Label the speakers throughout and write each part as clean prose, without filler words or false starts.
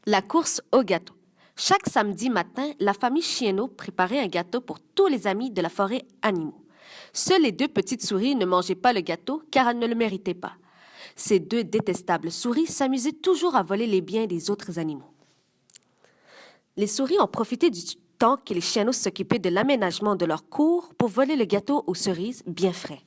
Speaker 1: La course au gâteau. Chaque samedi matin, la famille Chienneau préparait un gâteau pour tous les amis de la forêt animaux. Seules les deux petites souris ne mangeaient pas le gâteau car elles ne le méritaient pas. Ces deux détestables souris s'amusaient toujours à voler les biens des autres animaux. Les souris ont profité du temps que les Chienneaux s'occupaient de l'aménagement de leur cour pour voler le gâteau aux cerises bien frais.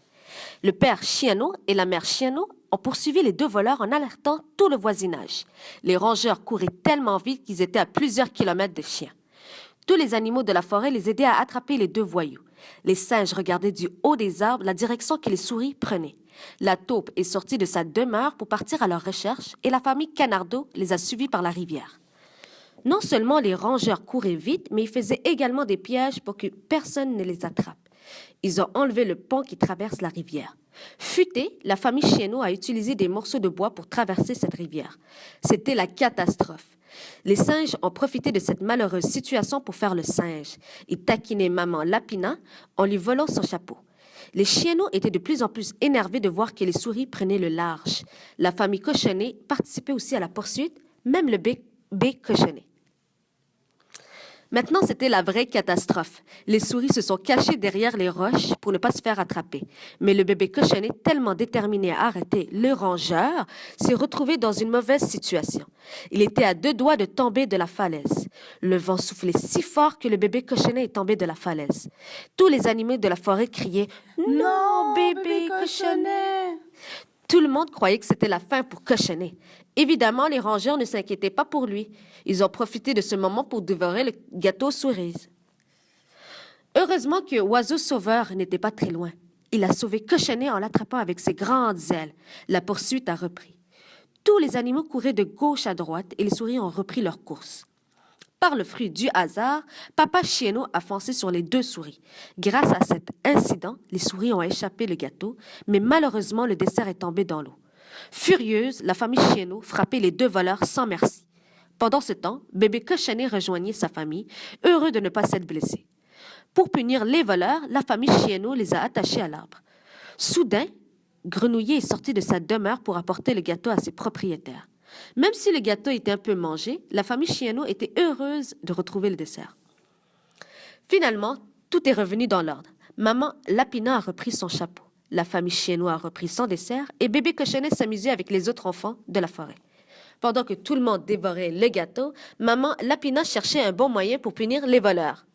Speaker 1: Le père Chienneau et la mère Chienneau ont poursuivi les deux voleurs en alertant tout le voisinage. Les rongeurs couraient tellement vite qu'ils étaient à plusieurs kilomètres de chiens. Tous les animaux de la forêt les aidaient à attraper les deux voyous. Les singes regardaient du haut des arbres la direction que les souris prenaient. La taupe est sortie de sa demeure pour partir à leur recherche et la famille Canardeau les a suivis par la rivière. Non seulement les rongeurs couraient vite, mais ils faisaient également des pièges pour que personne ne les attrape. Ils ont enlevé le pont qui traverse la rivière. Futée, la famille Chienneau a utilisé des morceaux de bois pour traverser cette rivière. C'était la catastrophe. Les singes ont profité de cette malheureuse situation pour faire le singe. Ils taquinaient maman Lapina en lui volant son chapeau. Les Chienneaux étaient de plus en plus énervés de voir que les souris prenaient le large. La famille Cochonnet participait aussi à la poursuite, même le bébé Cochonnet. Maintenant, c'était la vraie catastrophe. Les souris se sont cachées derrière les roches pour ne pas se faire attraper. Mais le bébé Cochonnet, tellement déterminé à arrêter le rongeur, s'est retrouvé dans une mauvaise situation. Il était à 2 doigts de tomber de la falaise. Le vent soufflait si fort que le bébé Cochonnet est tombé de la falaise. Tous les animaux de la forêt criaient « Non, bébé Cochonnet !» Tout le monde croyait que c'était la fin pour Cochonnet. Évidemment, les rongeurs ne s'inquiétaient pas pour lui. Ils ont profité de ce moment pour dévorer le gâteau aux cerises. Heureusement que Oiseau Sauveur n'était pas très loin. Il a sauvé Cochonnet en l'attrapant avec ses grandes ailes. La poursuite a repris. Tous les animaux couraient de gauche à droite et les souris ont repris leur course. Par le fruit du hasard, Papa Chienneau a foncé sur les 2 souris. Grâce à cet incident, les souris ont échappé le gâteau, mais malheureusement, le dessert est tombé dans l'eau. Furieuse, la famille Chienneau frappait les 2 voleurs sans merci. Pendant ce temps, bébé Cochonnet rejoignait sa famille, heureux de ne pas s'être blessé. Pour punir les voleurs, la famille Chienneau les a attachés à l'arbre. Soudain, Grenouiller est sorti de sa demeure pour apporter le gâteau à ses propriétaires. Même si le gâteau était un peu mangé, la famille Chienneau était heureuse de retrouver le dessert. Finalement, tout est revenu dans l'ordre. Maman Lapina a repris son chapeau. La famille Chienneau a repris son dessert et bébé Cochonnet s'amusait avec les autres enfants de la forêt. Pendant que tout le monde dévorait le gâteau, maman Lapina cherchait un bon moyen pour punir les voleurs.